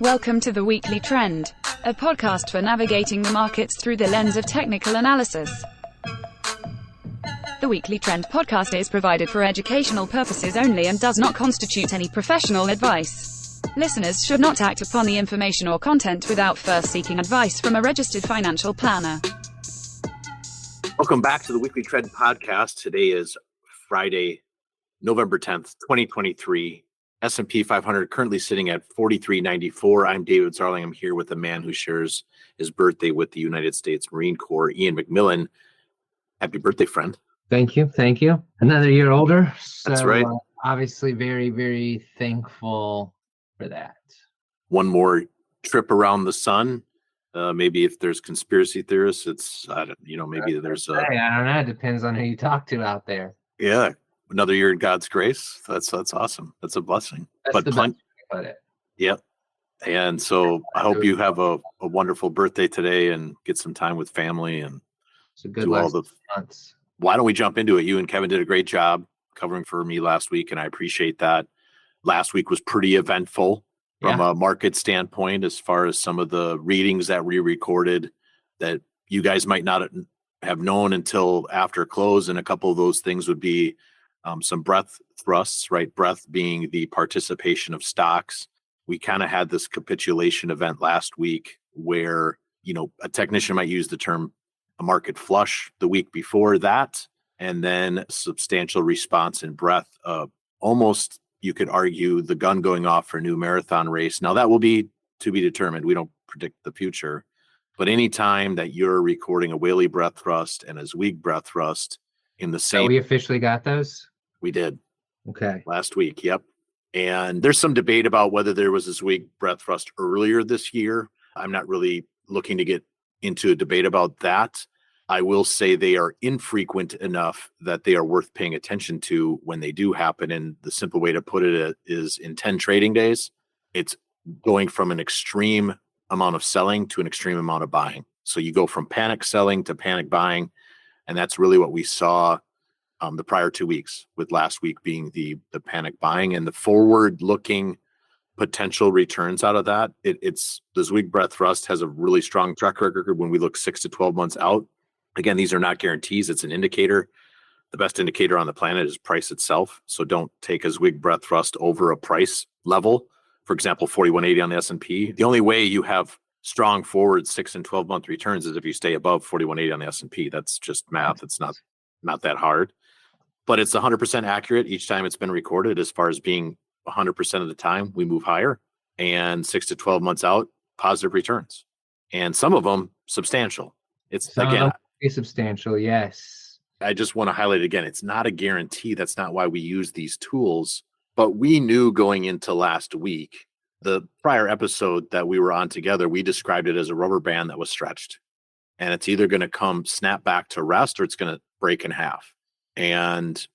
Welcome to the Weekly Trend, a podcast for navigating the markets through the lens of technical analysis. The Weekly Trend podcast is provided for educational purposes only and does not constitute any professional advice. Listeners should not act upon the information or content without first seeking advice from a registered financial planner. Welcome back to the Weekly Trend podcast. Today is Friday, November 10th, 2023. S&P 500 currently sitting at 43.94. I'm David Zarling. I'm here with a man who shares his birthday with the United States Marine Corps, Ian McMillan. Happy birthday, friend. Thank you. Another year older. So, that's right. Obviously very, very thankful for that. One more trip around the sun. Maybe if there's conspiracy theorists, maybe there's I don't know. It depends on who you talk to out there. Yeah. Another year in God's grace. That's awesome. That's a blessing. That's the best way to put it. Yep. And so I hope you have a wonderful birthday today and get some time with family and do all the months. Why don't we jump into it? You and Kevin did a great job covering for me last week, and I appreciate that. Last week was pretty eventful from a market standpoint, as far as some of the readings that we recorded that you guys might not have known until after close. And a couple of those things would be some breadth thrusts, right? Breadth being the participation of stocks. We kind of had this capitulation event last week where, a technician might use the term a market flush the week before that, and then substantial response in breadth. Almost, you could argue, the gun going off for a new marathon race. Now, that will be to be determined. We don't predict the future. But anytime that you're recording a Whaley breadth thrust and a Zweig breadth thrust in the same... So we officially got those? We did. Okay. Last week, yep. And there's some debate about whether there was a Zweig breadth thrust earlier this year. I'm not really looking to get into a debate about that. I will say they are infrequent enough that they are worth paying attention to when they do happen. And the simple way to put it is in 10 trading days, it's going from an extreme amount of selling to an extreme amount of buying. So you go from panic selling to panic buying. And that's really what we saw the prior 2 weeks, with last week being the panic buying and the forward looking potential returns out of that. It's the Zweig breadth thrust has a really strong track record when we look 6 to 12 months out. Again, these are not guarantees. It's an indicator. The best indicator on the planet is price itself. So don't take a Zweig breadth thrust over a price level. For example, 4180 on the S&P. The only way you have strong forward 6 and 12 month returns is if you stay above 4180 on the S&P. That's just math. It's not that hard. But it's 100% accurate each time it's been recorded, as far as being 100% of the time we move higher, and 6 to 12 months out, positive returns, and some of them substantial. It's again substantial. Yes. I just want to highlight again, it's not a guarantee. That's not why we use these tools. But we knew going into last week, the prior episode that we were on together, we described it as a rubber band that was stretched, and it's either going to snap back to rest, or it's going to break in half. And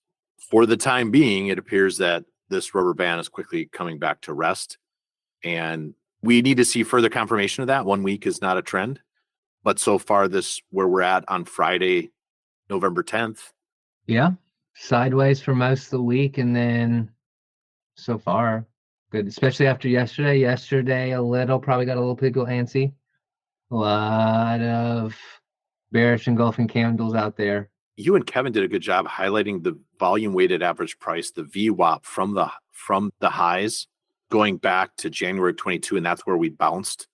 for the time being, it appears that this rubber band is quickly coming back to rest. And we need to see further confirmation of that. 1 week is not a trend. But so far, where we're at on Friday, November 10th. Yeah. Sideways for most of the week. And then so far, good, especially after yesterday. Yesterday, probably got a little pickle antsy. A lot of bearish engulfing candles out there. You and Kevin did a good job highlighting the volume weighted average price, the VWAP from the highs going back to January 22, and that's where we bounced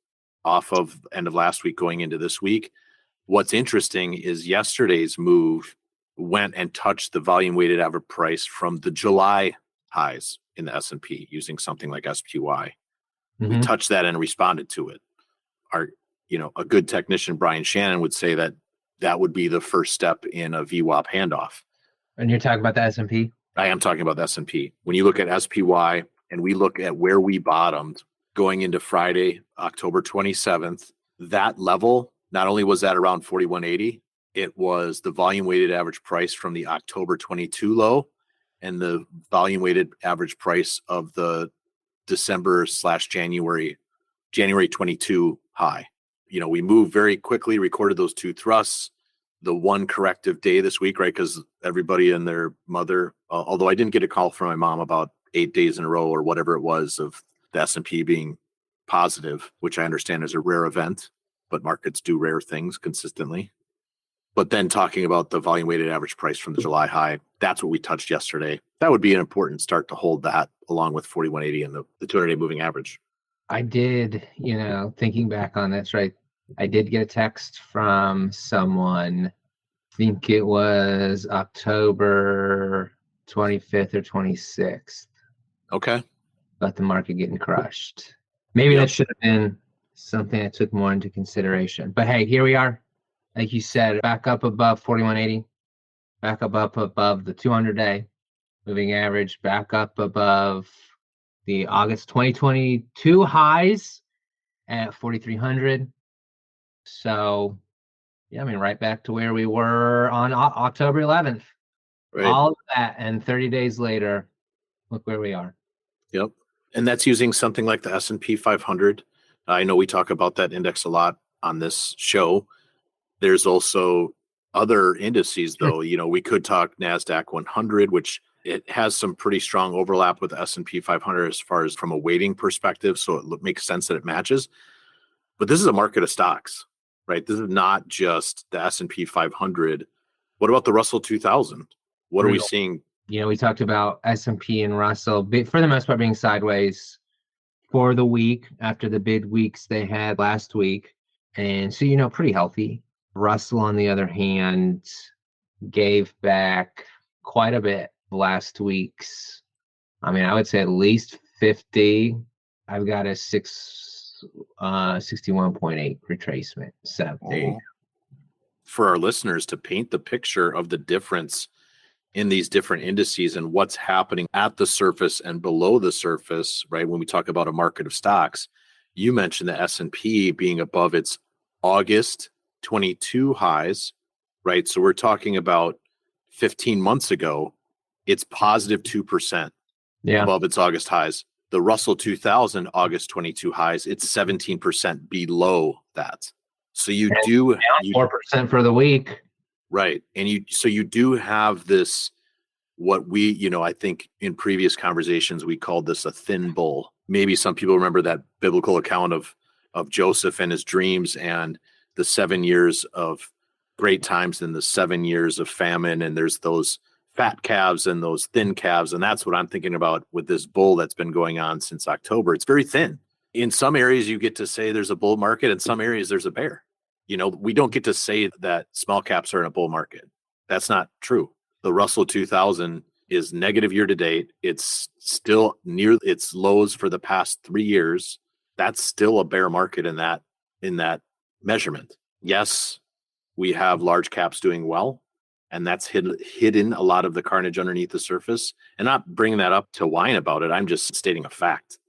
off of end of last week going into this week. What's interesting is yesterday's move went and touched the volume weighted average price from the July highs in the S&P using something like SPY. Mm-hmm. We touched that and responded to it. A good technician, Brian Shannon, would say that would be the first step in a VWAP handoff. And you're talking about the S&P? I am talking about the S&P. When you look at SPY and we look at where we bottomed going into Friday, October 27th, that level, not only was that around 4180, it was the volume weighted average price from the October 22 low and the volume weighted average price of the December/January 22 high. We moved very quickly, recorded those two thrusts, the one corrective day this week, right? Because everybody and their mother, although I didn't get a call from my mom about 8 days in a row or whatever it was of the S&P being positive, which I understand is a rare event, but markets do rare things consistently. But then talking about the volume weighted average price from the July high, that's what we touched yesterday. That would be an important start to hold that along with 4180 and the 200-day moving average. I did, thinking back on this, right? I did get a text from someone, I think it was October 25th or 26th, Okay. about the market getting crushed. Maybe that should have been something I took more into consideration. But hey, here we are. Like you said, back up above 4180, back up above the 200-day moving average, back up above the August 2022 highs at 4,300. So, yeah, I mean, right back to where we were on October 11th. Right. All of that, and 30 days later, look where we are. Yep. And that's using something like the S&P 500. I know we talk about that index a lot on this show. There's also other indices, though. We could talk Nasdaq 100, which it has some pretty strong overlap with the S&P 500 as far as from a weighting perspective. So it makes sense that it matches. But this is a market of stocks, right? This is not just the S&P 500. What about the Russell 2000? What are we seeing? We talked about S&P and Russell, for the most part, being sideways for the week after the big weeks they had last week. And so, pretty healthy. Russell, on the other hand, gave back quite a bit last week's. I mean, I would say at least 50. I've got a 61.8 retracement. So there you go. For our listeners to paint the picture of the difference in these different indices and what's happening at the surface and below the surface, right? When we talk about a market of stocks, you mentioned the S&P being above its August 22 highs, right? So we're talking about 15 months ago, it's positive 2% above its August highs. The Russell 2000 August 22 highs, it's 17% below that. So you do 4% for the week. Right. And you do have this, what we, I think in previous conversations, we called this a thin bull. Maybe some people remember that biblical account of Joseph and his dreams and the 7 years of great times and the 7 years of famine. And there's those fat calves and those thin calves. And that's what I'm thinking about with this bull that's been going on since October. It's very thin. In some areas, you get to say there's a bull market. In some areas, there's a bear. We don't get to say that small caps are in a bull market. That's not true. The Russell 2000 is negative year to date. It's still near its lows for the past 3 years. That's still a bear market in that measurement. Yes, we have large caps doing well, and that's hidden a lot of the carnage underneath the surface. And not bringing that up to whine about it. I'm just stating a fact.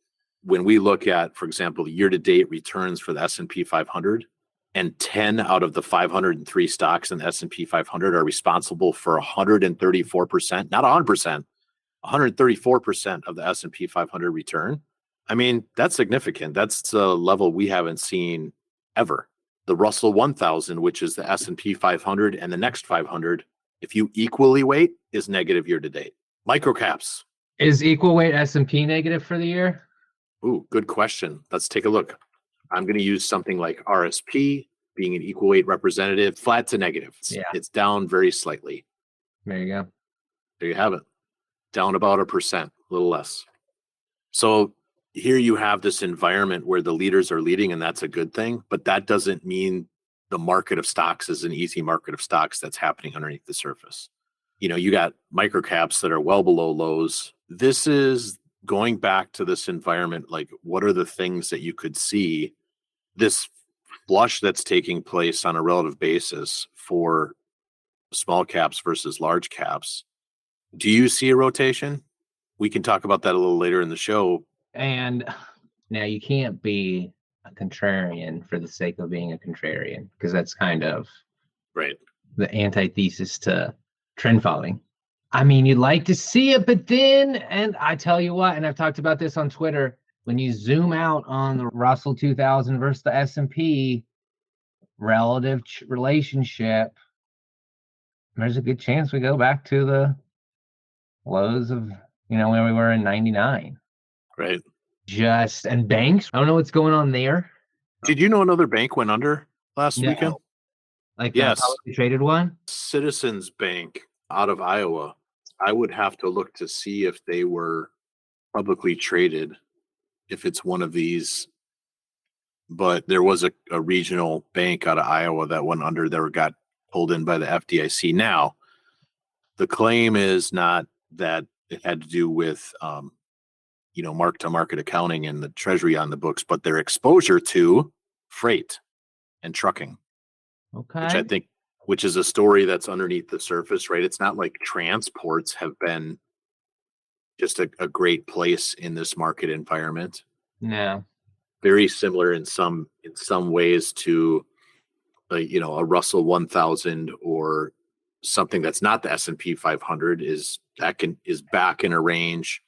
When we look at, for example, the year-to-date returns for the S&P 500, and 10 out of the 503 stocks in the S&P 500 are responsible for 134%, not 100%, 134% of the S&P 500 return. I mean, that's significant. That's a level we haven't seen ever. The Russell 1000, which is the S&P 500 and the next 500, if you equally weight, is negative year to date. Microcaps. Is equal weight S&P negative for the year? Ooh, good question. Let's take a look. I'm going to use something like RSP, being an equal weight representative, flat to negative. It's down very slightly. There you go. There you have it. Down about 1%, a little less. So here you have this environment where the leaders are leading, and that's a good thing. But that doesn't mean the market of stocks is an easy market of stocks that's happening underneath the surface. You got microcaps that are well below lows. This is going back to this environment. Like, what are the things that you could see? This flush that's taking place on a relative basis for small caps versus large caps. Do you see a rotation? We can talk about that a little later in the show. And now you can't be a contrarian for the sake of being a contrarian, because that's kind of right the antithesis to trend following. I mean, you'd like to see it, but then, and I tell you what, and I've talked about this on Twitter, when you zoom out on the Russell 2000 versus the S&P relative relationship, there's a good chance we go back to the lows of, where we were in 99. Right. and banks. I don't know what's going on there. Did you know another bank went under last No. weekend? Like a Yes. publicly traded one? Citizens Bank out of Iowa. I would have to look to see if they were publicly traded, if it's one of these. But there was a regional bank out of Iowa that went under, that got pulled in by the FDIC. Now, the claim is not that it had to do with, mark-to-market accounting and the treasury on the books, but their exposure to freight and trucking, Okay. which is a story that's underneath the surface, right? It's not like transports have been just a great place in this market environment. No. Very similar in some ways to a Russell 1000 or something that's not the S&P 500 is back in a range.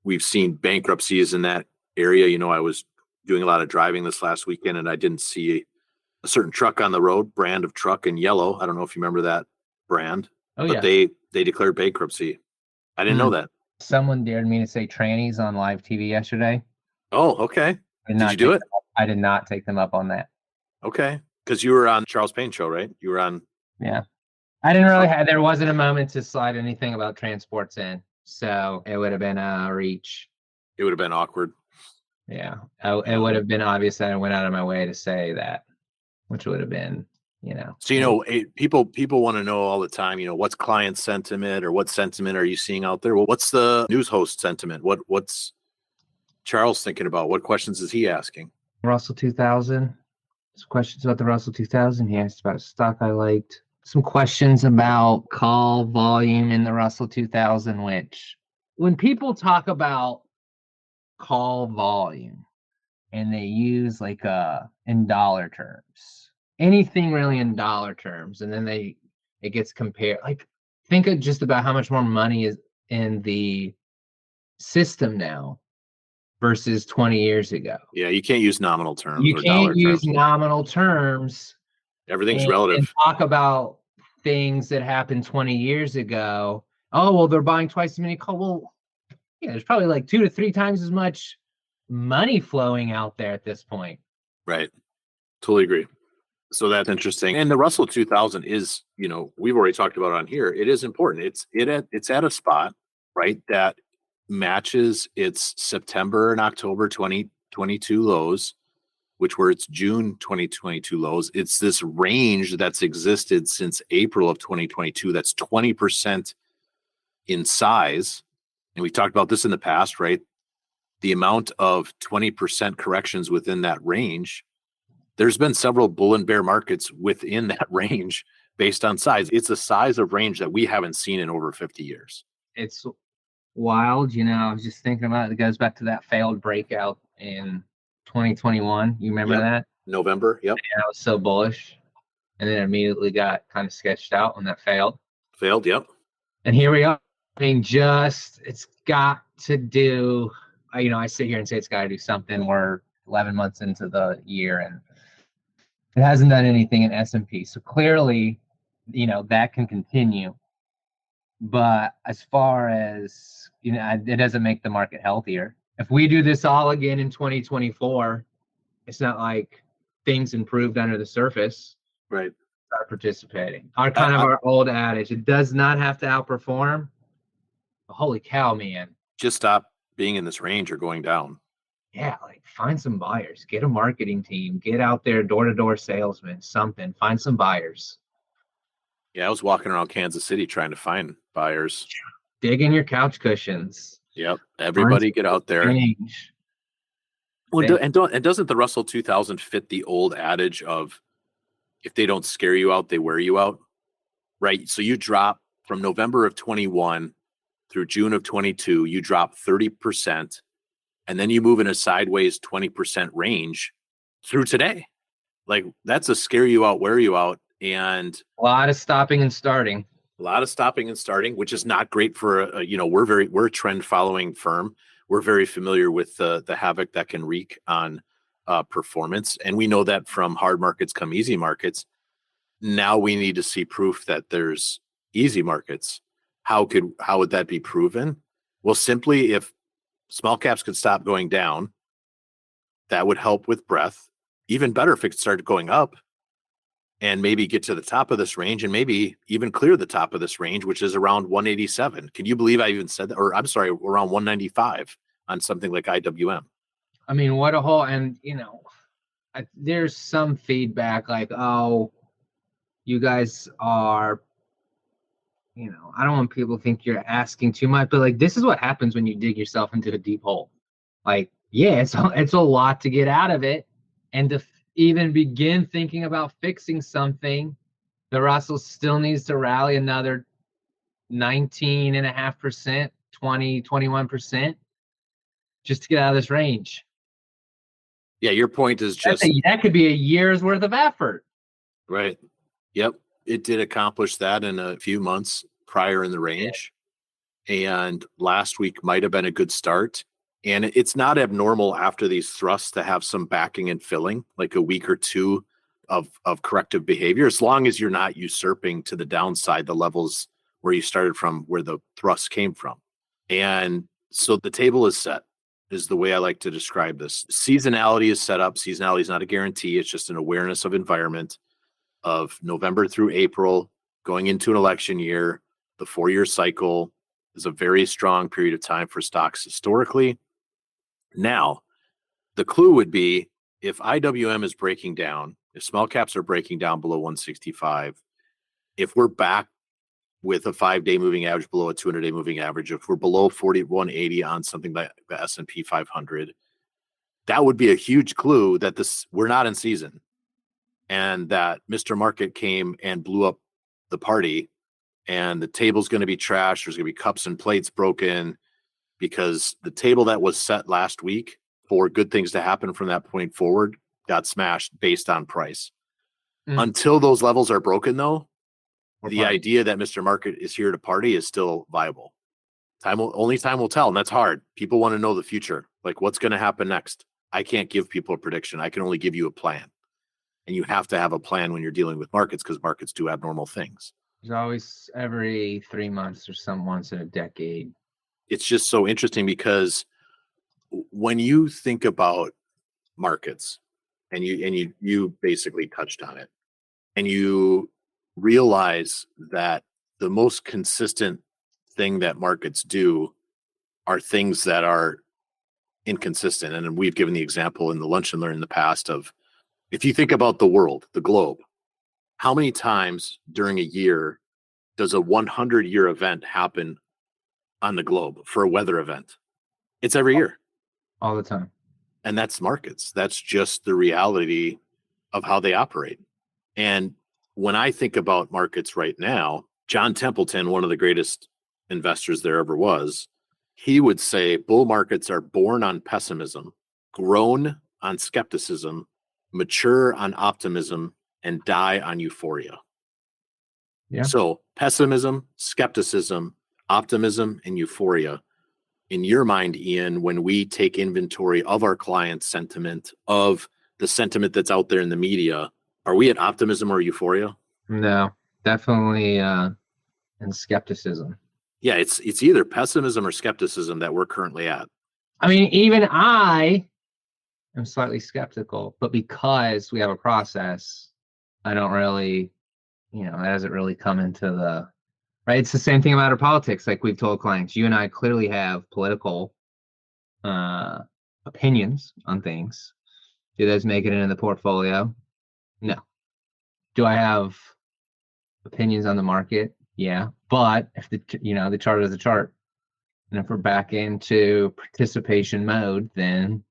We've seen bankruptcies in that area. I was doing a lot of driving this last weekend, and I didn't see a certain truck on the road, brand of truck in yellow. I don't know if you remember that brand, but yeah. they declared bankruptcy. I didn't know that. Someone dared me to say trannies on live TV yesterday. Oh, okay. Did you do it? I did not take them up on that. Okay. Because you were on Charles Payne show, right? You were on. Yeah. I didn't really there wasn't a moment to slide anything about transports in. So it would have been a reach. It would have been awkward. Yeah. It would have been obvious that I went out of my way to say that, which would have been, So, people want to know all the time, what's client sentiment, or what sentiment are you seeing out there? Well, what's the news host sentiment? What's Charles thinking about? What questions is he asking? Russell 2000. Some questions about the Russell 2000. He asked about a stock I liked. Some questions about call volume in the Russell 2000, which when people talk about call volume and they use in dollar terms, anything really in dollar terms, and then it gets compared, think of just about how much more money is in the system now versus 20 years ago. Yeah, you can't use nominal terms. You can't use nominal terms. Everything's relative. And talk about things that happened 20 years ago. Oh, well, they're buying twice as many calls. Well, yeah, there's probably 2 to 3 times as much money flowing out there at this point. Right. Totally agree. So that's interesting. And the Russell 2000 is, we've already talked about it on here. It is important. It's at a spot, right, that matches its September and October 2022 lows, which were its June 2022 lows. It's this range that's existed since April of 2022. That's 20% in size. And we talked about this in the past, right? The amount of 20% corrections within that range, there's been several bull and bear markets within that range based on size. It's a size of range that we haven't seen in over 50 years. It's wild. I was just thinking about it. It goes back to that failed breakout in 2021. You remember that? November. Yep. And I was so bullish. And then immediately got kind of sketched out when that failed. Yep. And here we are. It's got to do, I sit here and say it's got to do something. We're 11 months into the year and it hasn't done anything in S&P. So clearly, that can continue. But as far as, it doesn't make the market healthier. If we do this all again in 2024, it's not like things improved under the surface. Right. Start participating. Our old adage, it does not have to outperform. But holy cow, man. Just stop being in this range or going down. Yeah, find some buyers. Get a marketing team. Get out there, door-to-door salesman, something. Find some buyers. Yeah, I was walking around Kansas City trying to find buyers. Dig in your couch cushions. Yep. Everybody get out there. Well, and doesn't the Russell 2000 fit the old adage of if they don't scare you out, they wear you out? Right. So you drop from November of 21 through June of 22, you drop 30%, and then you move in a sideways 20% range through today. That's a scare you out, wear you out. And a lot of stopping and starting. Which is not great for we're a trend following firm. We're very familiar with the havoc that can wreak on performance, and we know that from hard markets come easy markets. Now we need to see proof that there's easy markets. How would that be proven? Well, simply if small caps could stop going down, That would help with breadth. Even better if it started going up and maybe get to the top of this range and maybe even clear the top of this range, which is around 187. Can you believe I even said that? Or I'm sorry, around 195 on something like IWM. I mean, what a whole, and there's some feedback like, oh, you guys are, I don't want people to think you're asking too much, but like, this is what happens when you dig yourself into a deep hole. Like, yeah, it's a lot to get out of it. And to even begin thinking about fixing something, the Russell still needs to rally another 19.5%, 20, 21% just to get out of this range. Yeah, your point is just that could be a year's worth of effort. Right. Yep. It did accomplish that in a few months prior in the range. Yeah. And last week might have been a good start. And it's not abnormal after these thrusts to have some backing and filling, like a week or two of corrective behavior, as long as you're not usurping to the downside the levels where you started from, where the thrust came from. And so the table is set, is the way I like to describe this. Seasonality is set up. Seasonality is not a guarantee. It's just an awareness of environment of November through April, going into an election year. The 4-year cycle is a very strong period of time for stocks historically. Now, the clue would be if IWM is breaking down, if small caps are breaking down below 165, if we're back with a 5-day moving average below a 200-day moving average, if we're below 4180 on something like the S&P 500, that would be a huge clue that we're not in season, and that Mr. Market came and blew up the party, and the table's going to be trashed. There's going to be cups and plates broken, because the table that was set last week for good things to happen from that point forward got smashed based on price. Until those levels are broken, though, the idea that Mr. Market is here to party is still viable. Only time will tell, and that's hard. People want to know the future, like what's going to happen next. I can't give people a prediction. I can only give you a plan. And you have to have a plan when you're dealing with markets, because markets do abnormal things. There's always every 3 months or once in a decade. It's just so interesting, because when you think about markets, and you basically touched on it, and you realize that the most consistent thing that markets do are things that are inconsistent. And we've given the example in the Lunch and Learn in the past of, if you think about the world, the globe, how many times during a year does a 100-year event happen on the globe for a weather event? It's every year. All the time. And that's markets. That's just the reality of how they operate. And when I think about markets right now, John Templeton, one of the greatest investors there ever was, he would say bull markets are born on pessimism, grown on skepticism, mature on optimism, and die on euphoria. Yeah. So pessimism, skepticism, optimism, and euphoria. In your mind, Ian, when we take inventory of our clients' sentiment, of the sentiment that's out there in the media, are we at optimism or euphoria? No, definitely in skepticism. Yeah, it's either pessimism or skepticism that we're currently at. I mean, even I am slightly skeptical, but because we have a process, I don't really, it doesn't really come into the right. It's the same thing about our politics. Like we've told clients, you and I clearly have political opinions on things. Do those make it into the portfolio? No. Do I have opinions on the market? Yeah. But if the chart is the chart, and if we're back into participation mode, then.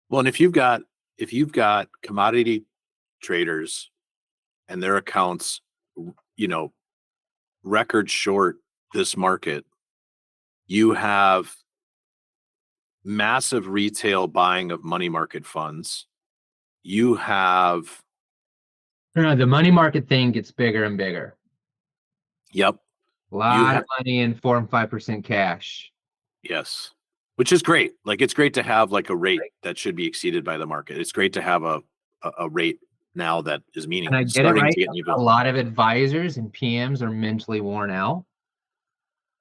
Well, and if you've got commodity traders and their accounts, record short this market, you have massive retail buying of money market funds. You have the money market thing gets bigger and bigger. Yep. A lot of money in 4 and 5% cash. Yes. Which is great. Like it's great to have like a rate that should be exceeded by the market. It's great to have a rate now that is meaningful. And I get it right. A lot of advisors and PMs are mentally worn out.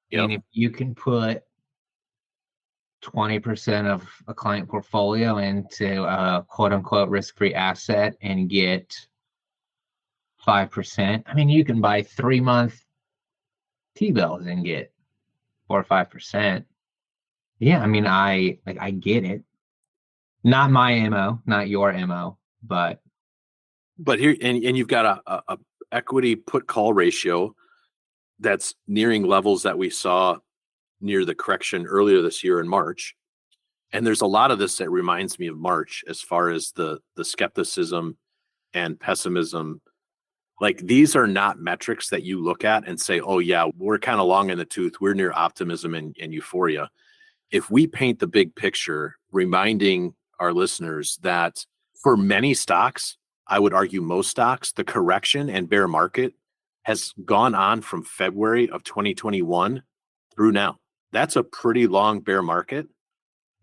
Yep. And if you can put 20% of a client portfolio into a quote unquote risk-free asset and get 5%. I mean, you can buy 3-month T-bills and get 4 or 5%. Yeah, I mean, I get it. Not my MO, not your MO, but here, and you've got a equity put call ratio that's nearing levels that we saw near the correction earlier this year in March. And there's a lot of this that reminds me of March as far as the skepticism and pessimism. Like, these are not metrics that you look at and say, oh yeah, we're kind of long in the tooth. We're near optimism and euphoria. If we paint the big picture, reminding our listeners that for many stocks, I would argue most stocks, the correction and bear market has gone on from February of 2021 through now. That's a pretty long bear market.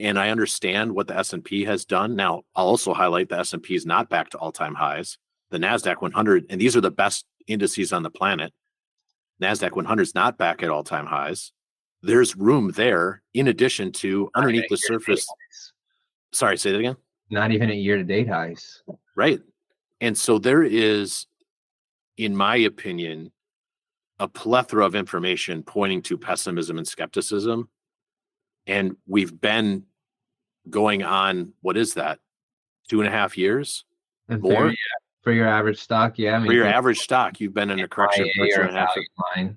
And I understand what the S&P has done. Now, I'll also highlight the S&P is not back to all-time highs. The Nasdaq 100, and these are the best indices on the planet. Nasdaq 100 is not back at all-time highs. There's room there in addition to underneath the surface. Sorry, say that again. Not even at year-to-date highs. Right. And so there is, in my opinion, a plethora of information pointing to pessimism and skepticism. And we've been going on, what is that, 2.5 years? And more? For your average stock, yeah. I mean, for your average stock, you've been in a correction for 2.5 years.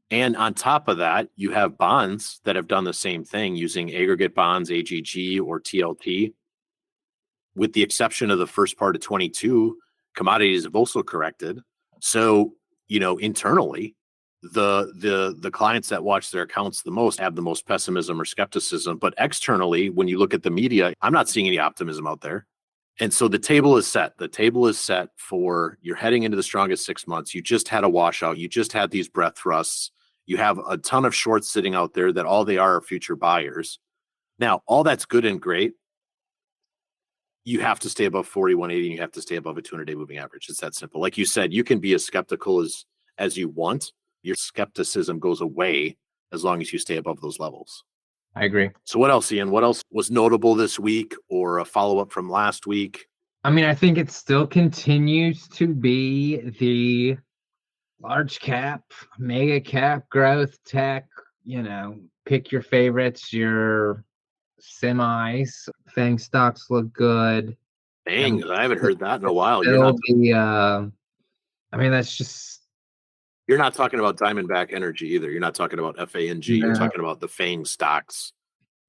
And on top of that, you have bonds that have done the same thing using aggregate bonds, AGG or TLT. With the exception of the first part of 22, commodities have also corrected. So, internally, the clients that watch their accounts the most have the most pessimism or skepticism. But externally, when you look at the media, I'm not seeing any optimism out there. And so the table is set. The table is set for, you're heading into the strongest 6 months. You just had a washout. You just had these breath thrusts. You have a ton of shorts sitting out there that all they are future buyers. Now, all that's good and great. You have to stay above 4180 and you have to stay above a 200-day moving average. It's that simple. Like you said, you can be as skeptical as you want. Your skepticism goes away as long as you stay above those levels. I agree. So what else, Ian? What else was notable this week or a follow-up from last week? I mean, I think it still continues to be the large cap, mega cap, growth, tech, pick your favorites, your semis. FAANG stocks look good. FAANG, I haven't heard that in a while. That's just... You're not talking about Diamondback Energy either. You're not talking about FANG. No. You're talking about the FAANG stocks.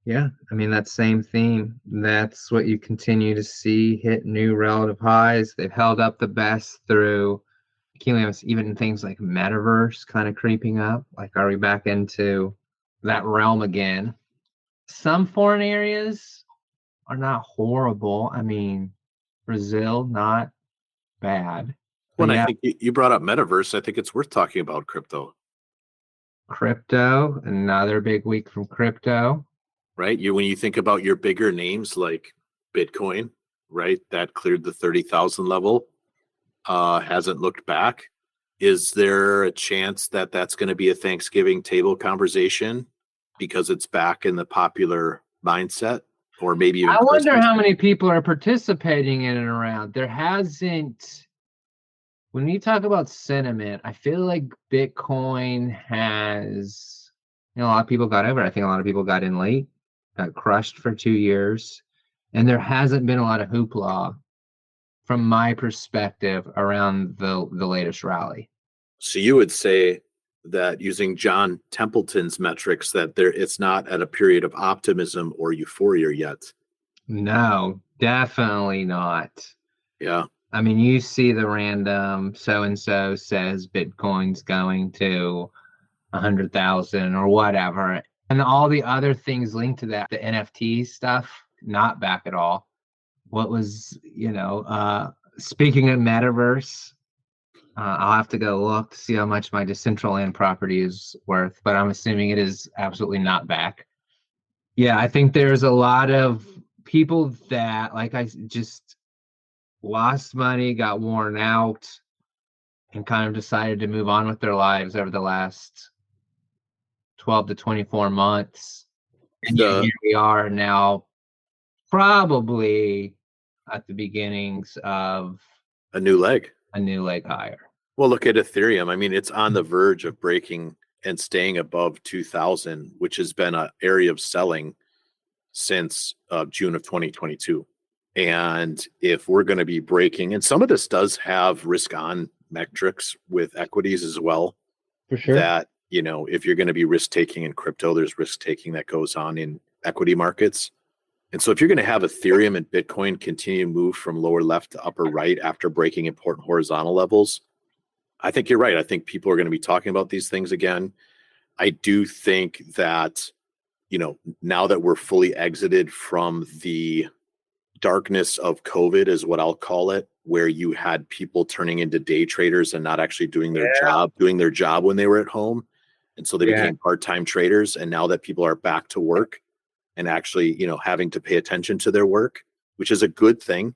Yeah, that same theme. That's what you continue to see hit new relative highs. They've held up the best through even things like metaverse kind of creeping up. Like, are we back into that realm again? Some foreign areas are not horrible. I mean, Brazil, not bad. Well, I think you brought up metaverse. I think it's worth talking about crypto. Crypto, another big week from crypto. Right. When you think about your bigger names like Bitcoin, right, that cleared the 30,000 level, hasn't looked back. Is there a chance that that's going to be a Thanksgiving table conversation because it's back in the popular mindset? Or maybe even I wonder how many people are participating in and around. There hasn't... When you talk about sentiment, I feel like Bitcoin has, a lot of people got over it. I think a lot of people got in late, got crushed for 2 years, and there hasn't been a lot of hoopla from my perspective around the latest rally. So you would say that using John Templeton's metrics that it's not at a period of optimism or euphoria yet? No, definitely not. Yeah. I mean, you see the random so-and-so says Bitcoin's going to 100,000 or whatever. And all the other things linked to that, the NFT stuff, not back at all. What was, speaking of metaverse, I'll have to go look to see how much my Decentraland property is worth, but I'm assuming it is absolutely not back. Yeah, I think there's a lot of people that, just lost money, got worn out, and kind of decided to move on with their lives over the last 12 to 24 months. And yet here we are now, probably at the beginnings of a new leg higher. Well, look at Ethereum. I mean, it's on the verge of breaking and staying above 2000, which has been an area of selling since June of 2022. And if we're going to be breaking, and some of this does have risk on metrics with equities as well. For sure. That, if you're going to be risk taking in crypto, there's risk taking that goes on in equity markets. And so if you're going to have Ethereum and Bitcoin continue to move from lower left to upper right after breaking important horizontal levels, I think you're right. I think people are going to be talking about these things again. I do think that, now that we're fully exited from the darkness of COVID, is what I'll call it, where you had people turning into day traders and not actually doing their job when they were at home. And so they became part-time traders. And now that people are back to work and actually, having to pay attention to their work, which is a good thing,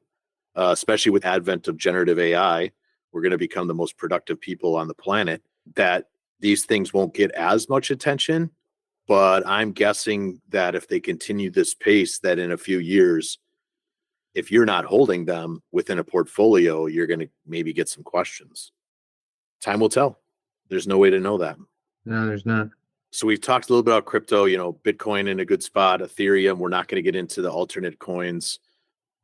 especially with advent of generative AI, we're going to become the most productive people on the planet, that these things won't get as much attention. But I'm guessing that if they continue this pace, that in a few years, if you're not holding them within a portfolio, you're going to maybe get some questions. Time will tell. There's no way to know that. No, there's not. So we've talked a little bit about crypto, Bitcoin in a good spot, Ethereum. We're not going to get into the alternate coins,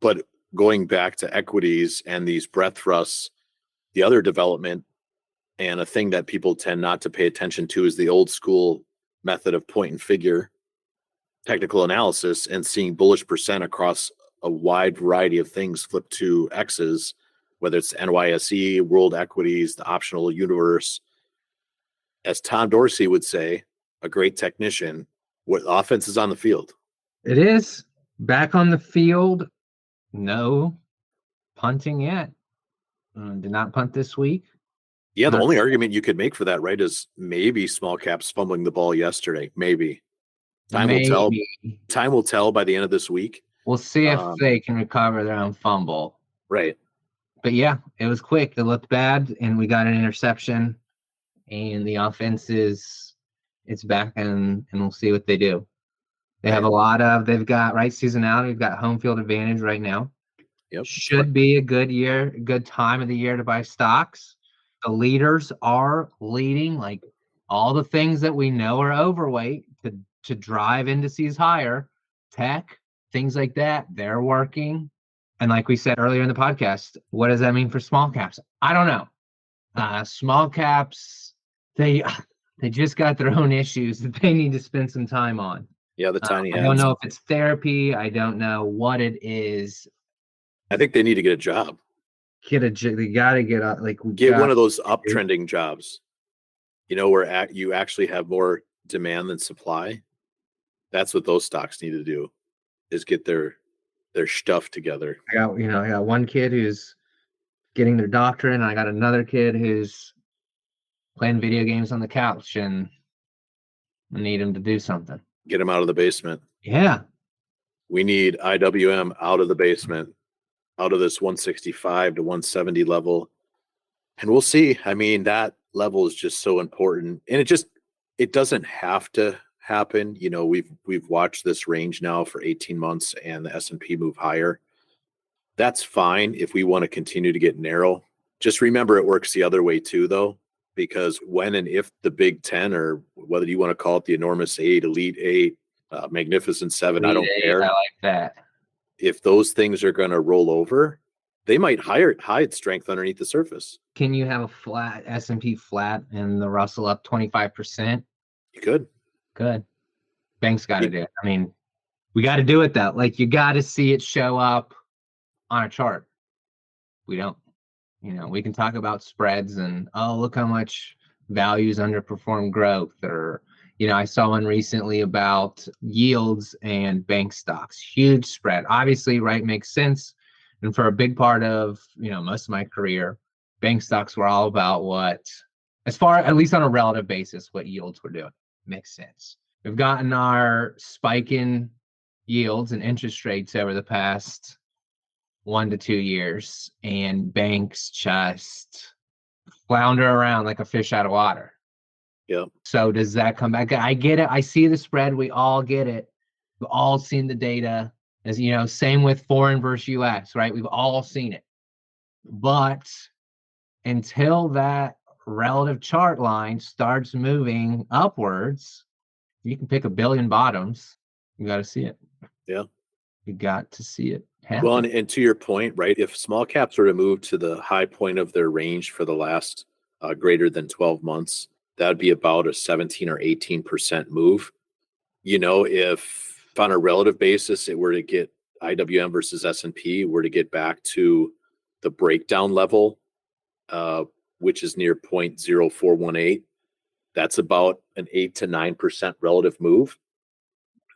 but going back to equities and these breadth thrusts, the other development and a thing that people tend not to pay attention to is the old school method of point and figure technical analysis, and seeing bullish percent across a wide variety of things flip to X's, whether it's NYSE, world equities, the optional universe. As Tom Dorsey would say, a great technician, what offense is on the field? It is back on the field. No punting yet. Did not punt this week. Yeah, the only argument you could make for that, right, is maybe small caps fumbling the ball yesterday. Maybe. Time will tell by the end of this week. We'll see if they can recover their own fumble. Right. But yeah, it was quick. It looked bad, and we got an interception. And the offense it's back, and we'll see what they do. They have they've got seasonality. We've got home field advantage right now. Yep. Should be a good year, good time of the year to buy stocks. The leaders are leading, like all the things that we know are overweight to drive indices higher. Tech, things like that, they're working. And like we said earlier in the podcast, what does that mean for small caps? I don't know. Small caps, they just got their own issues that they need to spend some time on. Yeah, the tiny I don't know if it's therapy. I don't know what it is. I think they need to get a job. They got to get one of those uptrending jobs, where you actually have more demand than supply. That's what those stocks need to do, is get their stuff together. I got one kid who's getting their doctorate, and I got another kid who's playing video games on the couch, and I need him to do something. Get him out of the basement. Yeah. We need IWM out of the basement, out of this 165 to 170 level. And we'll see. I mean, that level is just so important. And it doesn't have to happen. We've watched this range now for 18 months and the S&P move higher. That's fine if we want to continue to get narrow. Just remember, it works the other way too, though, because when and if the Big 10, or whether you want to call it the enormous 8, Elite 8, Magnificent 7, I don't care. I like that. If those things are going to roll over, they might hide strength underneath the surface. Can you have a flat S&P flat and the Russell up 25%? You could. Good. Bank's got to do it. I mean, we got to do it though. Like, you got to see it show up on a chart. We don't. We can talk about spreads and, look how much values underperform growth. Or, I saw one recently about yields and bank stocks. Huge spread. Obviously, right, makes sense. And for a big part of, most of my career, bank stocks were all about at least on a relative basis, what yields were doing. Makes sense. We've gotten our spike in yields and interest rates over the past 1 to 2 years, and banks just flounder around like a fish out of water. Yeah. So does that come back? I get it. I see the spread. We all get it. We've all seen the data, as you know, same with foreign versus US, right? We've all seen it. But until that relative chart line starts moving upwards, you can pick a billion bottoms. You got to see it. Yeah. You got to see it happen. Well, and to your point, right? If small caps were to move to the high point of their range for the last greater than 12 months, that would be about a 17 or 18% move. You know, if on a relative basis, it were to get IWM versus S&P were to get back to the breakdown level, which is near 0.0418, that's about an 8 to 9% relative move.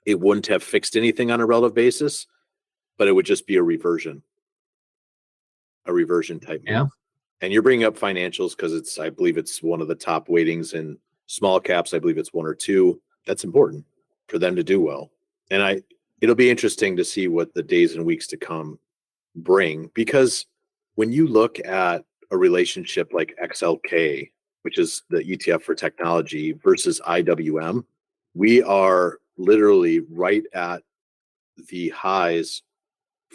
It wouldn't have fixed anything on a relative basis, but it would just be a reversion type move. Yeah. And you're bringing up financials because I believe it's one of the top weightings in small caps. I believe it's 1 or 2. That's important for them to do well. And it'll be interesting to see what the days and weeks to come bring, because when you look at a relationship like XLK, which is the ETF for technology, versus IWM, we are literally right at the highs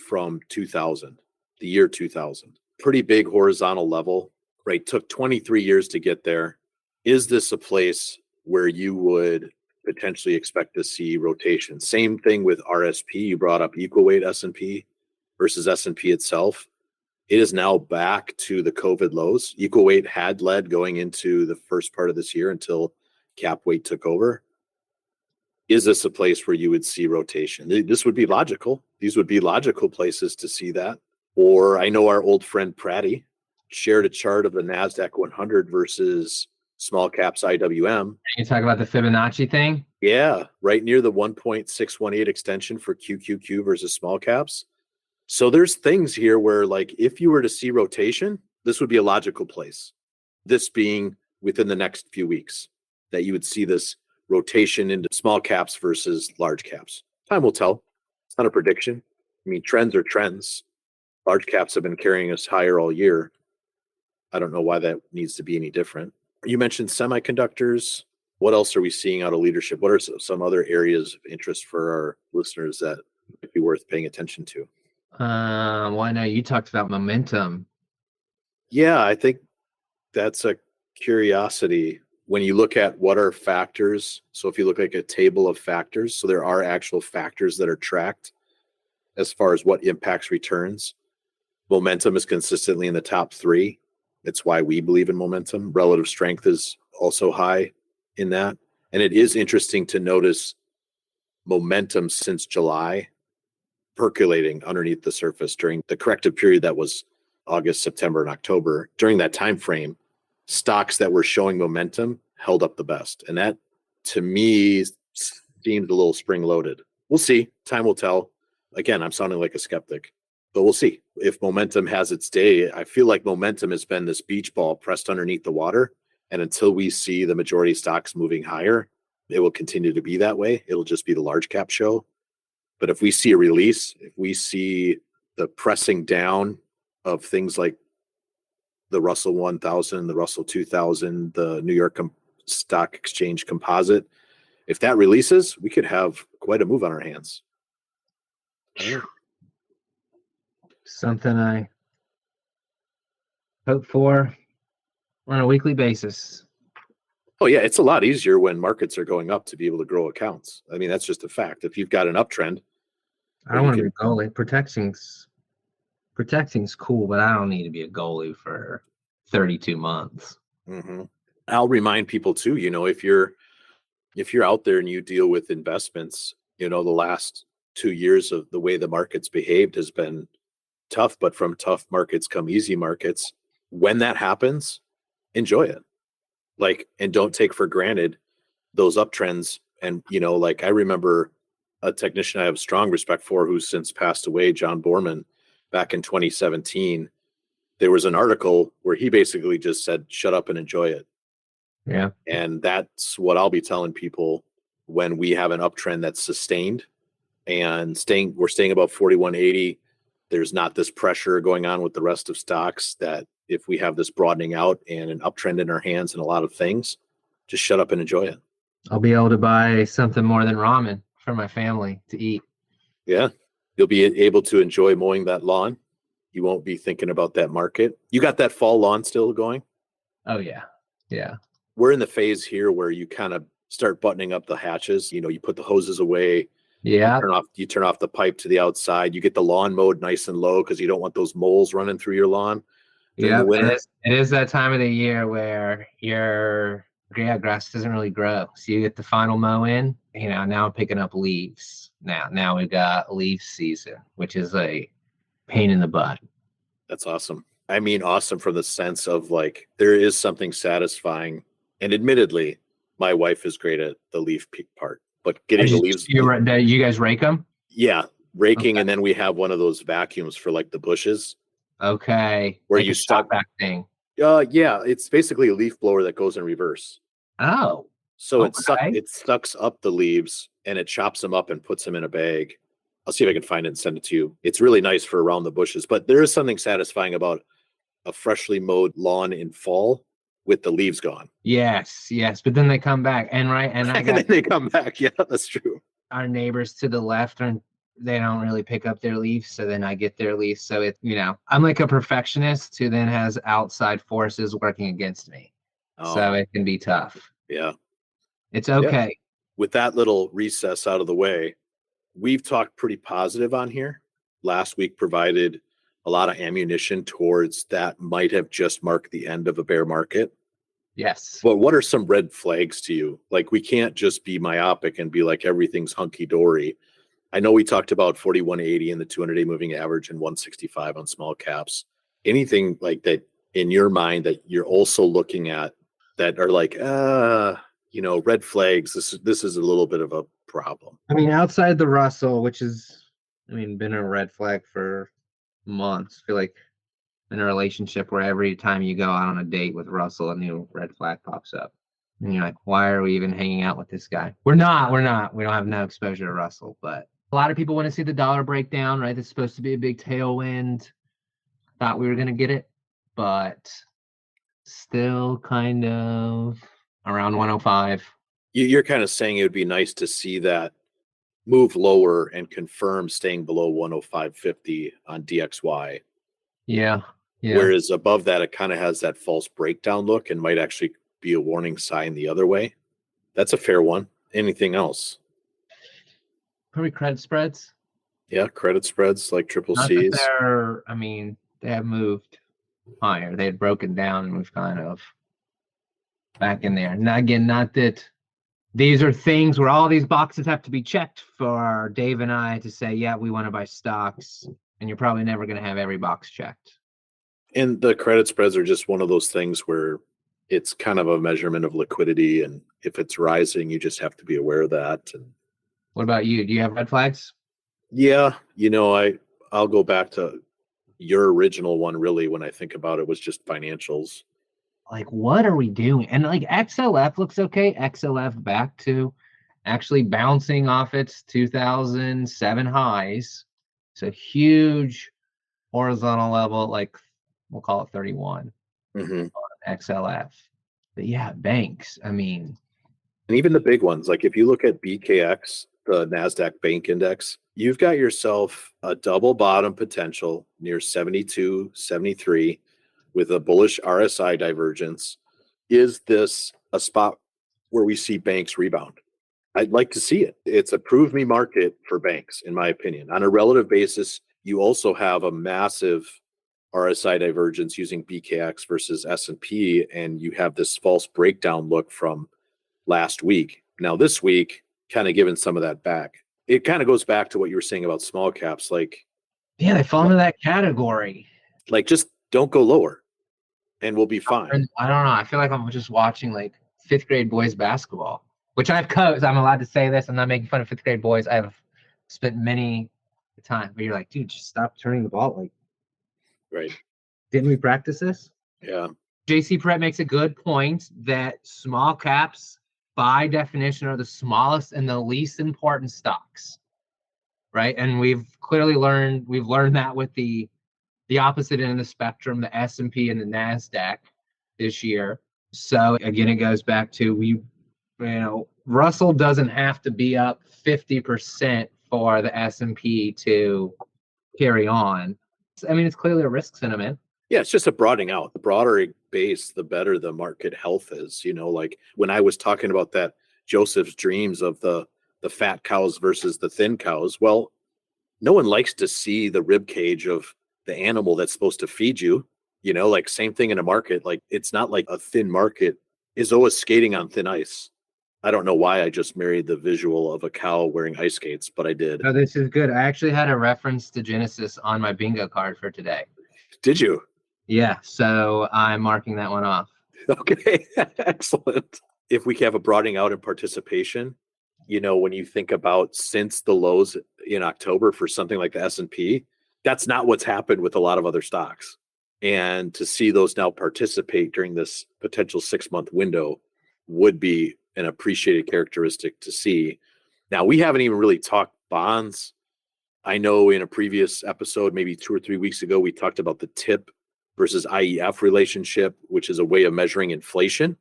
from 2000, the year 2000. Pretty big horizontal level, right? Took 23 years to get there. Is this a place where you would potentially expect to see rotation? Same thing with RSP. You brought up equal weight S&P versus S&P itself. It is now back to the COVID lows. Equal weight had led going into the first part of this year until cap weight took over. Is this a place where you would see rotation? This would be logical. These would be logical places to see that. Or I know our old friend Pratty shared a chart of the Nasdaq 100 versus small caps IWM. You talk about the Fibonacci thing? Yeah, right near the 1.618 extension for QQQ versus small caps. So there's things here where, like, if you were to see rotation, this would be a logical place. This being within the next few weeks that you would see this rotation into small caps versus large caps. Time will tell. It's not a prediction. I mean, trends are trends. Large caps have been carrying us higher all year. I don't know why that needs to be any different. You mentioned semiconductors. What else are we seeing out of leadership? What are some other areas of interest for our listeners that might be worth paying attention to? Well, I know you talked about momentum. Yeah, I think that's a curiosity. When you look at what are factors, so if you look like a table of factors, so there are actual factors that are tracked as far as what impacts returns. Momentum is consistently in the top 3. It's why we believe in momentum. Relative strength is also high in that. And it is interesting to notice momentum since July percolating underneath the surface during the corrective period that was August, September, and October. During that time frame, stocks that were showing momentum held up the best. And that, to me, seemed a little spring-loaded. We'll see. Time will tell. Again, I'm sounding like a skeptic, but we'll see. If momentum has its day, I feel like momentum has been this beach ball pressed underneath the water. And until we see the majority of stocks moving higher, it will continue to be that way. It'll just be the large cap show. But if we see a release, if we see the pressing down of things like the Russell 1000, the Russell 2000, the New York Stock Exchange Composite, if that releases, we could have quite a move on our hands. Something I hope for on a weekly basis. Oh, yeah, it's a lot easier when markets are going up to be able to grow accounts. I mean, that's just a fact. If you've got an uptrend. I don't want to be a goalie. Protecting's cool, but I don't need to be a goalie for 32 months. Mm-hmm. I'll remind people too, if you're out there and you deal with investments, the last 2 years of the way the markets behaved has been tough, but from tough markets come easy markets. When that happens, enjoy it. And don't take for granted those uptrends. And, I remember a technician I have strong respect for who's since passed away, John Borman, back in 2017. There was an article where he basically just said, shut up and enjoy it. Yeah. And that's what I'll be telling people when we have an uptrend that's sustained and we're staying above 4180. There's not this pressure going on with the rest of stocks that if we have this broadening out and an uptrend in our hands and a lot of things, just shut up and enjoy it. I'll be able to buy something more than ramen for my family to eat. Yeah. You'll be able to enjoy mowing that lawn. You won't be thinking about that market. You got that fall lawn still going? Oh yeah. Yeah. We're in the phase here where you kind of start buttoning up the hatches. You know, you put the hoses away. Yeah. You turn off the pipe to the outside. You get the lawn mowed nice and low because you don't want those moles running through your lawn during Yeah. the winter. It is that time of the year where your grass doesn't really grow. So you get the final mow in, now I'm picking up leaves. Now we've got leaf season, which is a pain in the butt. That's awesome. I mean, awesome from the sense of like, there is something satisfying. And admittedly, my wife is great at the leaf peak part, but getting the leaves. You guys rake them? Yeah. Raking. Okay. And then we have one of those vacuums for like the bushes. Okay. Where like you a stop back thing. Yeah. It's basically a leaf blower that goes in reverse. Oh. So Okay. it sucks up the leaves and it chops them up and puts them in a bag. I'll see if I can find it and send it to you. It's really nice for around the bushes, but there is something satisfying about a freshly mowed lawn in fall with the leaves gone. Yes, but then they come back, and And then they come back. Yeah, that's true. Our neighbors to the left, and they don't really pick up their leaves, so then I get their leaves. So I'm like a perfectionist who then has outside forces working against me. So it can be tough. Yeah. It's okay. Yeah. With that little recess out of the way, we've talked pretty positive on here. Last week provided a lot of ammunition towards that might have just marked the end of a bear market. Yes. But what are some red flags to you? Like, we can't just be myopic and be like, everything's hunky-dory. I know we talked about 4180 and the 200-day moving average and 165 on small caps. Anything like that in your mind that you're also looking at that are like, red flags, this is a little bit of a problem. I mean, outside the Russell, which is, been a red flag for months. I feel like in a relationship where every time you go out on a date with Russell, a new red flag pops up. And you're like, why are we even hanging out with this guy? We're not. We don't have no exposure to Russell, but a lot of people want to see the dollar breakdown, right? It's supposed to be a big tailwind. Thought we were going to get it, but still kind of around 105. You're kind of saying it would be nice to see that move lower and confirm staying below 105.50 on DXY. Yeah. Whereas above that, it kind of has that false breakdown look and might actually be a warning sign the other way. That's a fair one. Anything else? Probably credit spreads. Yeah, credit spreads like triple Not C's. that they have moved higher. They had broken down and we've kind of back in there. Now, again, not that these are things where all these boxes have to be checked for Dave and I to say, yeah, we want to buy stocks. And you're probably never going to have every box checked. And the credit spreads are just one of those things where it's kind of a measurement of liquidity. And if it's rising, you just have to be aware of that. And what about you? Do you have red flags? Yeah. I'll go back to your original one, really, when I think about it, was just financials. Like, what are we doing? And like XLF looks okay. XLF back to actually bouncing off its 2007 highs. It's a huge horizontal level, like we'll call it 31 on XLF. But yeah, banks. And even the big ones, like if you look at BKX, the Nasdaq Bank Index, you've got yourself a double bottom potential near 72, 73 with a bullish RSI divergence. Is this a spot where we see banks rebound? I'd like to see it. It's a prove me market for banks, in my opinion. On a relative basis, you also have a massive RSI divergence using BKX versus S&P, and you have this false breakdown look from last week. Now this week, kind of giving some of that back. It kind of goes back to what you were saying about small caps. Like, yeah, they fall into that category. Like, just don't go lower and we'll be fine. I don't know. I feel like I'm just watching like fifth grade boys basketball, which I've coached. I'm allowed to say this. I'm not making fun of fifth grade boys. I've spent many time, but you're like, dude, just stop turning the ball. Like, right. Didn't we practice this? Yeah. JC Pratt makes a good point that small caps, by definition, are the smallest and the least important stocks, right? And we've learned that with the opposite end of the spectrum, the S&P and the Nasdaq this year. So again, it goes back to Russell doesn't have to be up 50% for the S&P to carry on. I mean, it's clearly a risk sentiment. Yeah, it's just a broadening out. The broader a base, the better the market health is. Like when I was talking about that Joseph's dreams of the fat cows versus the thin cows. Well, no one likes to see the rib cage of the animal that's supposed to feed you. Like same thing in a market. Like it's not like a thin market is always skating on thin ice. I don't know why I just married the visual of a cow wearing ice skates, but I did. Oh, this is good. I actually had a reference to Genesis on my bingo card for today. Did you? Yeah, so I'm marking that one off. Okay, excellent. If we have a broadening out in participation, when you think about since the lows in October for something like the S&P, that's not what's happened with a lot of other stocks. And to see those now participate during this potential 6-month window would be an appreciated characteristic to see. Now, we haven't even really talked bonds. I know in a previous episode, maybe 2 or 3 weeks ago, we talked about the TIP versus IEF relationship, which is a way of measuring inflation.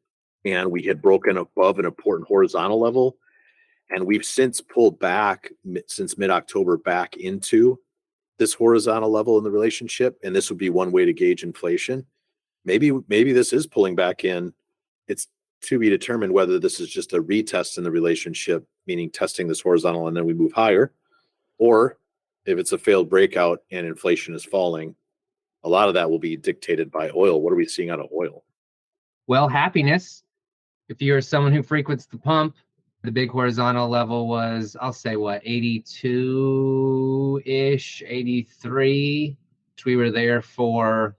And we had broken above an important horizontal level. And we've since pulled back since mid-October back into this horizontal level in the relationship. And this would be one way to gauge inflation. Maybe this is pulling back in. It's to be determined whether this is just a retest in the relationship, meaning testing this horizontal and then we move higher, or if it's a failed breakout and inflation is falling. A lot of that will be dictated by oil. What are we seeing out of oil? Well, happiness. If you're someone who frequents the pump, the big horizontal level was, I'll say, 82-ish, 83. We were there for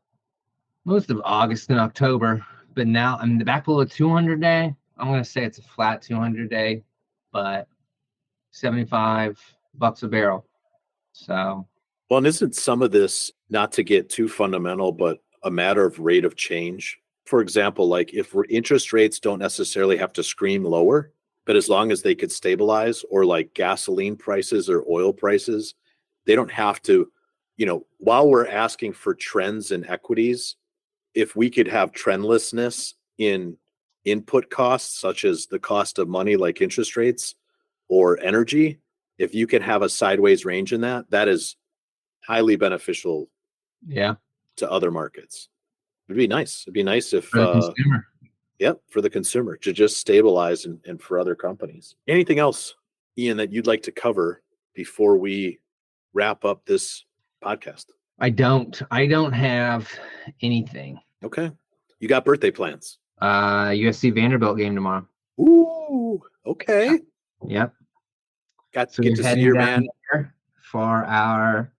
most of August and October. But now I'm back below a 200-day. I'm going to say it's a flat 200-day, but $75 a barrel. So. Well, and isn't some of this, not to get too fundamental, but a matter of rate of change? For example, like if interest rates don't necessarily have to scream lower, but as long as they could stabilize, or like gasoline prices or oil prices, they don't have to, while we're asking for trends in equities, if we could have trendlessness in input costs, such as the cost of money, like interest rates or energy, if you can have a sideways range in that, that is highly beneficial to other markets. It'd be nice. It'd be nice if for the consumer. Yep, for the consumer to just stabilize and for other companies. Anything else, Ian, that you'd like to cover before we wrap up this podcast? I don't have anything. Okay. You got birthday plans? USC Vanderbilt game tomorrow. Ooh, okay. Yep. Got to get to see your man for our.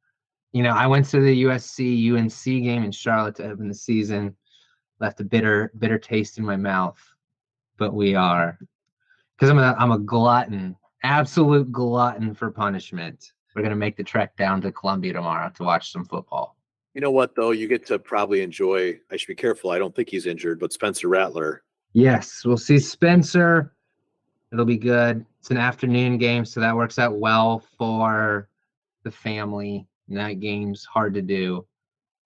I went to the USC UNC game in Charlotte to open the season. Left a bitter taste in my mouth, but we are, because I'm a glutton, absolute glutton for punishment. We're gonna make the trek down to Columbia tomorrow to watch some football. You know what though? You get to probably enjoy. I should be careful. I don't think he's injured, but Spencer Rattler. Yes, we'll see Spencer. It'll be good. It's an afternoon game, so that works out well for the family. Night game's hard to do.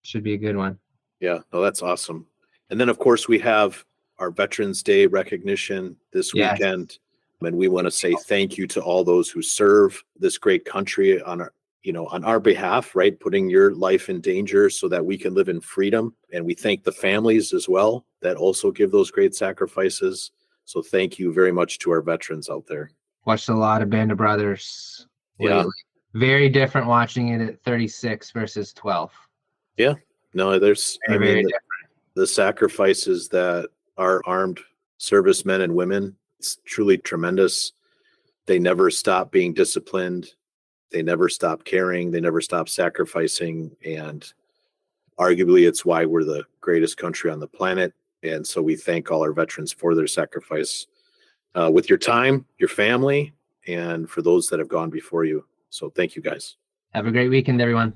Should be a good one. Yeah, no, that's awesome. And then, of course, we have our Veterans Day recognition this weekend. And we want to say thank you to all those who serve this great country on our behalf, right? Putting your life in danger so that we can live in freedom. And we thank the families as well that also give those great sacrifices. So thank you very much to our veterans out there. Watched a lot of Band of Brothers lately. Yeah. Very different watching it at 36 versus 12. Yeah. No, there's very different. The sacrifices that our armed servicemen and women, it's truly tremendous. They never stop being disciplined. They never stop caring. They never stop sacrificing. And arguably, it's why we're the greatest country on the planet. And so we thank all our veterans for their sacrifice with your time, your family, and for those that have gone before you. So thank you, guys. Have a great weekend, everyone.